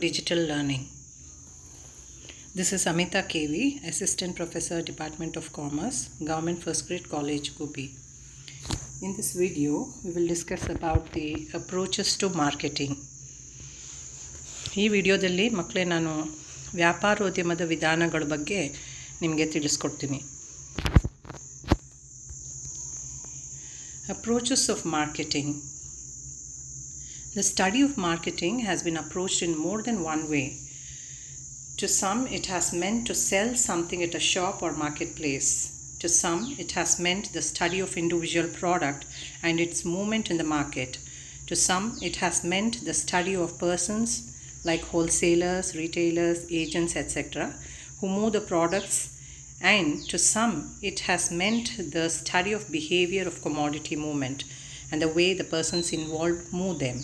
Digital learning. This is Amita KV, Assistant Professor, Department of Commerce, Government First Grade College, Gubi. In this video, we will discuss about the approaches to marketing. ಈ ವಿಡಿಯೋದಲ್ಲಿ ಮಕ್ಕಳೇ ನಾನು ವ್ಯಾಪಾರೋದ್ಯಮದ ವಿಧಾನಗಳ ಬಗ್ಗೆ ನಿಮಗೆ ತಿಳಿಸ್ಕೊಡ್ತೀನಿ. Approaches of marketing. The study of marketing has been approached in more than one way. To some, it has meant to sell something at a shop or marketplace. To some, it has meant the study of individual product and its movement in the market. To some, it has meant the study of persons like wholesalers, retailers, agents, etc., who move the products. And to some, it has meant the study of behavior of commodity movement and the way the persons involved move them.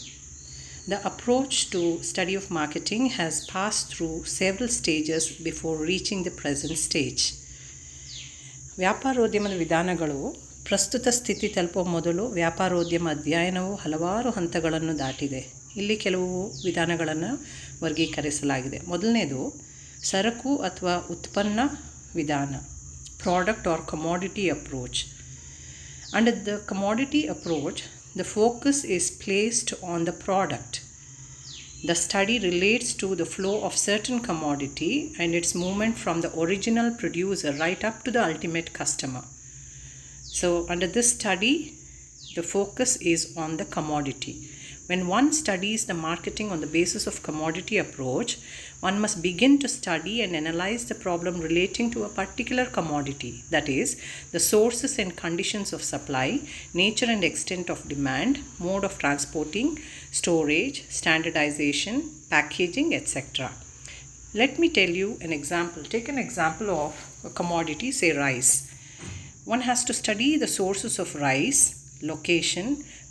The approach to study of marketing has passed through several stages before reaching the present stage. ವ್ಯಾಪಾರೋದ್ಯಮದ ವಿಧಾನಗಳು ಪ್ರಸ್ತುತ ಸ್ಥಿತಿ ತಲುಪುವ ಮೊದಲು ವ್ಯಾಪಾರೋದ್ಯಮ ಅಧ್ಯಯನವು ಹಲವಾರು ಹಂತಗಳನ್ನು ದಾಟಿದೆ. ಇಲ್ಲಿ ಕೆಲವು ವಿಧಾನಗಳನ್ನು ವರ್ಗೀಕರಿಸಲಾಗಿದೆ. ಮೊದಲನೇದು ಸರಕು ಅಥವಾ ಉತ್ಪನ್ನ ವಿಧಾನ, product or commodity approach. Under the commodity approach, the focus is placed on the product. The study relates to the flow of certain commodity and its movement from the original producer right up to the ultimate customer. So, under this study, the focus is on the commodity. When one studies the marketing on the basis of commodity approach, one must begin to study and analyze the problem relating to a particular commodity, that is, the sources and conditions of supply, nature and extent of demand, mode of transporting, storage, standardization, packaging, etc. Let me tell you an example. Take an example of a commodity, say rice. One has to study the sources of rice, location,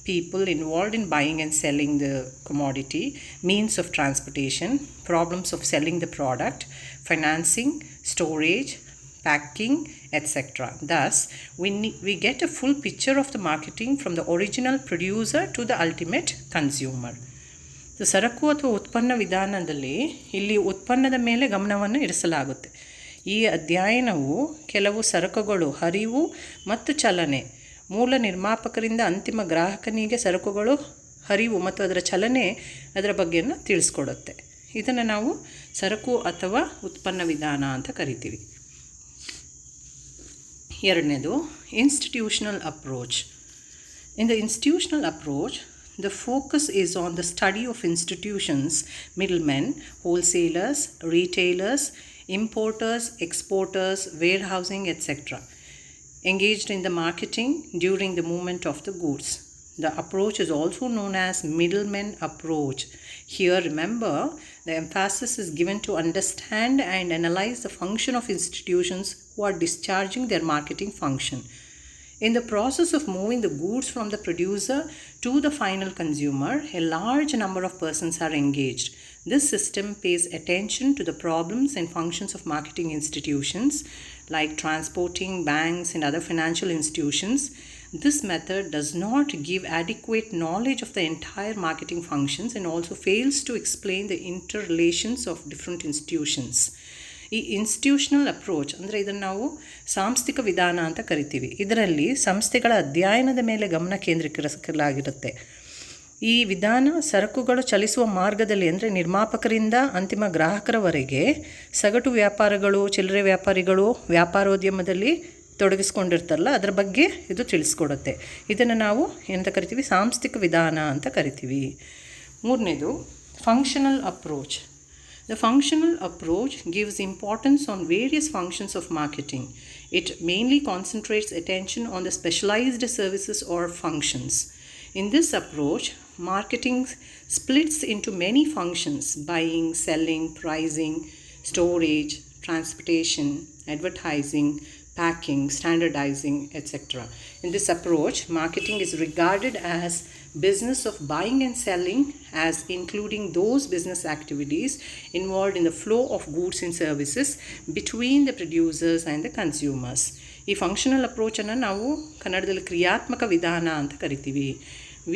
people involved in buying and selling the commodity, means of transportation, problems of selling the product, financing, storage, packing, etc. Thus, we get a full picture of the marketing from the original producer to the ultimate consumer. So, ಸರಕು ಅಥವಾ ಉತ್ಪನ್ನ ವಿಧಾನದಲ್ಲಿ ಇಲ್ಲಿ ಉತ್ಪನ್ನದ ಮೇಲೆ ಗಮನವನ್ನು ಇರಿಸಲಾಗುತ್ತೆ. ಈ ಅಧ್ಯಯನವು ಕೆಲವು ಸರಕುಗಳು ಹರಿವು ಮತ್ತು ಚಲನೆ, ಮೂಲ ನಿರ್ಮಾಪಕರಿಂದ ಅಂತಿಮ ಗ್ರಾಹಕನಿಗೆ ಸರಕುಗಳು ಹರಿವು ಮತ್ತು ಅದರ ಚಲನೆ ಅದರ ಬಗ್ಗೆಯನ್ನು ತಿಳಿಸ್ಕೊಡುತ್ತೆ. ಇದನ್ನು ನಾವು ಸರಕು ಅಥವಾ ಉತ್ಪನ್ನ ವಿಧಾನ ಅಂತ ಕರಿತೀವಿ. ಎರಡನೇದು institutional approach. In the institutional approach, the focus is on the study of institutions, middlemen, wholesalers, retailers, importers, exporters, warehousing, etc., engaged in the marketing during the movement of the goods. The approach is also known as middleman approach. Here, remember, the emphasis is given to understand and analyze the function of institutions who are discharging their marketing function. In the process of moving the goods from the producer to the final consumer, a large number of persons are engaged. This system pays attention to the problems and functions of marketing institutions like transporting, banks, and other financial institutions. This method does not give adequate knowledge of the entire marketing functions and also fails to explain the interrelations of different institutions. ಈ institutional approach ಅಂದರೆ ಇದನ್ನು ನಾವು ಸಾಂಸ್ಥಿಕ ವಿಧಾನ ಅಂತ ಕರಿತೀವಿ. ಇದರಲ್ಲಿ ಸಂಸ್ಥೆಗಳ ಅಧ್ಯಯನದ ಮೇಲೆ ಗಮನ ಕೇಂದ್ರೀಕರಿಸಲಾಗಿರುತ್ತೆ. ಈ ವಿಧಾನ ಸರಕುಗಳು ಚಲಿಸುವ ಮಾರ್ಗದಲ್ಲಿ ಅಂದರೆ ನಿರ್ಮಾಪಕರಿಂದ ಅಂತಿಮ ಗ್ರಾಹಕರವರೆಗೆ ಸಗಟು ವ್ಯಾಪಾರಗಳು, ಚಿಲ್ಲರೆ ವ್ಯಾಪಾರಿಗಳು ವ್ಯಾಪಾರೋದ್ಯಮದಲ್ಲಿ ತೊಡಗಿಸ್ಕೊಂಡಿರ್ತಾರಲ್ಲ ಅದರ ಬಗ್ಗೆ ಇದು ತಿಳಿಸ್ಕೊಡುತ್ತೆ. ಇದನ್ನು ನಾವು ಏನಂತ ಕರಿತೀವಿ? ಸಾಂಸ್ಥಿಕ ವಿಧಾನ ಅಂತ ಕರಿತೀವಿ. ಮೂರನೇದು functional approach. The functional approach gives importance on various functions of marketing. It mainly concentrates attention on the specialized services or functions. In this approach, marketing splits into many functions: buying, selling, pricing, storage, transportation, advertising, packing, standardizing, etc. In this approach, marketing is regarded as business of buying and selling, as including those business activities involved in the flow of goods and services between the producers and the consumers. ಈ functional ಅಪ್ರೋಚನ್ನು ನಾವು ಕನ್ನಡದಲ್ಲಿ ಕ್ರಿಯಾತ್ಮಕ ವಿಧಾನ ಅಂತ ಕರಿತೀವಿ.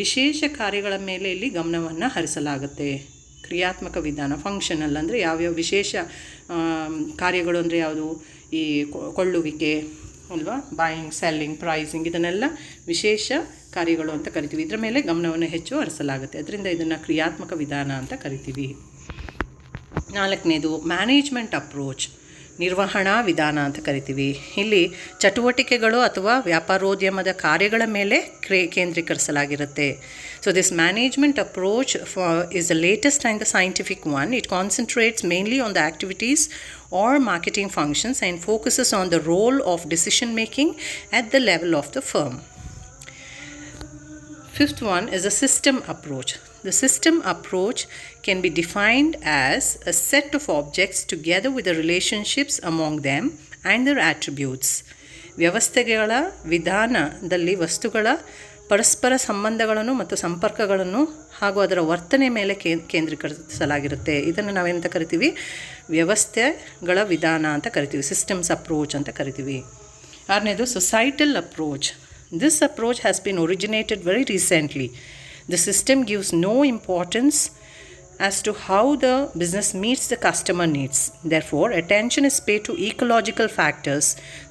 ವಿಶೇಷ ಕಾರ್ಯಗಳ ಮೇಲೆ ಇಲ್ಲಿ ಗಮನವನ್ನು ಹರಿಸಲಾಗುತ್ತೆ. ಕ್ರಿಯಾತ್ಮಕ ವಿಧಾನ. ಫಂಕ್ಷನಲ್ ಅಂದರೆ ಯಾವ್ಯಾವ ವಿಶೇಷ ಕಾರ್ಯಗಳು ಅಂದರೆ ಯಾವುದು, ಈ ಕೊಳ್ಳುವಿಕೆ ಅಲ್ವಾ, ಬಾಯಿಂಗ್, ಸೆಲ್ಲಿಂಗ್, ಪ್ರೈಸಿಂಗ್, ಇದನ್ನೆಲ್ಲ ವಿಶೇಷ ಕಾರ್ಯಗಳು ಅಂತ ಕರಿತೀವಿ. ಇದರ ಮೇಲೆ ಗಮನವನ್ನು ಹೆಚ್ಚು ಹರಿಸಲಾಗುತ್ತೆ. ಅದರಿಂದ ಇದನ್ನು ಕ್ರಿಯಾತ್ಮಕ ವಿಧಾನ ಅಂತ ಕರಿತೀವಿ. 4ನೇದು ಮ್ಯಾನೇಜ್ಮೆಂಟ್ ಅಪ್ರೋಚ್, ನಿರ್ವಹಣಾ ವಿಧಾನ ಅಂತ ಕರಿತೀವಿ. ಇಲ್ಲಿ ಚಟುವಟಿಕೆಗಳು ಅಥವಾ ವ್ಯಾಪಾರೋದ್ಯಮದ ಕಾರ್ಯಗಳ ಮೇಲೆ ಕೇಂದ್ರೀಕರಿಸಲಾಗಿರುತ್ತೆ. So this management approach is the latest and the scientific one. It concentrates mainly on the activities or marketing functions and focuses on the role of decision making at the level of the firm. 5th one is a system approach. The system approach can be defined as a set of objects together with the relationships among them and their attributes. ವ್ಯವಸ್ಥೆಗಳ ವಿಧಾನದಲ್ಲಿ ವಸ್ತುಗಳ ಪರಸ್ಪರ ಸಂಬಂಧಗಳನ್ನು ಮತ್ತು ಸಂಪರ್ಕಗಳನ್ನು ಹಾಗೂ ಅದರ ವರ್ತನೆ ಮೇಲೆ ಕೇಂದ್ರೀಕರಿಸಲಾಗಿರುತ್ತೆ. ಇದನ್ನು ನಾವೇನಂತ ಕರಿತೀವಿ, ವ್ಯವಸ್ಥೆಗಳ ವಿಧಾನ ಅಂತ ಕರಿತೀವಿ, ಸಿಸ್ಟಮ್ಸ್ ಅಪ್ರೋಚ್ ಅಂತ ಕರಿತೀವಿ. 6ನೇದು societal approach. This approach has been originated very recently. The system gives no importance as to how the business meets the customer needs. Therefore, attention is paid to ecological factors,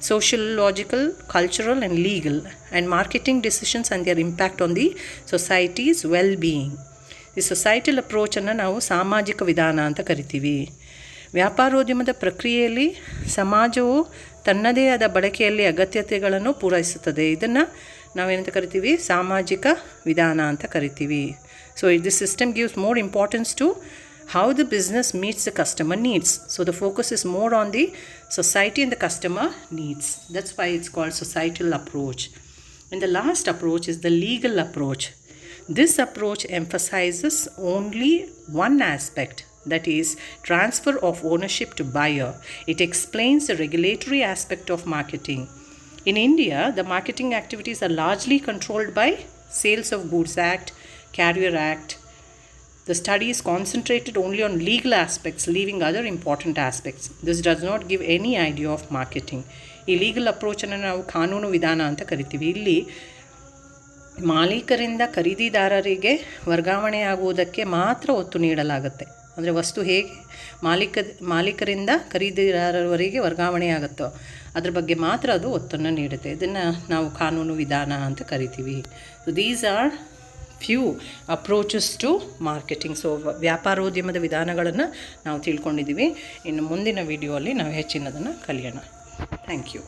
sociological, cultural and legal, and marketing decisions and their impact on the society's well-being. ಈ societal ಅಪ್ರೋಚನ್ನು ನಾವು ಸಾಮಾಜಿಕ ವಿಧಾನ ಅಂತ ಕರಿತೀವಿ. ವ್ಯಾಪಾರೋದ್ಯಮದ ಪ್ರಕ್ರಿಯೆಯಲ್ಲಿ ಸಮಾಜವು ತನ್ನದೇ ಆದ ಬಳಕೆಯಲ್ಲಿ ಅಗತ್ಯತೆಗಳನ್ನು ಪೂರೈಸುತ್ತದೆ. ಇದನ್ನು ನಾವೇನಂತ ಕರಿತೀವಿ, ಸಾಮಾಜಿಕ ವಿಧಾನ ಅಂತ ಕರಿತೀವಿ. So this system gives more importance to how the business meets the customer needs. So the focus is more on the society and the customer needs. That's why it's called societal approach. And the last approach is the legal approach. This approach emphasizes only one aspect, that is transfer of ownership to buyer. It explains the regulatory aspect of marketing. In India, the marketing activities are largely controlled by Sales of Goods Act, Carrier Act. The study is concentrated only on legal aspects, leaving other important aspects. This does not give any idea of marketing. ಈ legal ಅಪ್ರೋಚನ್ನು ನಾವು ಕಾನೂನು ವಿಧಾನ ಅಂತ ಕರಿತೀವಿ. ಇಲ್ಲಿ ಮಾಲೀಕರಿಂದ ಖರೀದಿದಾರರಿಗೆ ವರ್ಗಾವಣೆಯಾಗುವುದಕ್ಕೆ ಮಾತ್ರ ಒತ್ತು ನೀಡಲಾಗುತ್ತೆ. ಅಂದರೆ ವಸ್ತು ಹೇಗೆ ಮಾಲೀಕರಿಂದ ಖರೀದಿದಾರರವರೆಗೆ ವರ್ಗಾವಣೆಯಾಗುತ್ತೋ ಅದ್ರ ಬಗ್ಗೆ ಮಾತ್ರ ಅದು ಒತ್ತನ್ನು ನೀಡುತ್ತೆ. ಇದನ್ನು ನಾವು ಕಾನೂನು ವಿಧಾನ ಅಂತ ಕರಿತೀವಿ. So these are few approaches to marketing. So ವ್ಯಾಪಾರೋದ್ಯಮದ ವಿಧಾನಗಳನ್ನು ನಾವು ತಿಳ್ಕೊಂಡಿದ್ದೀವಿ. ಇನ್ನು ಮುಂದಿನ ವಿಡಿಯೋಲ್ಲಿ ನಾವು ಹೆಚ್ಚಿನದನ್ನು ಕಲಿಯೋಣ. Thank you.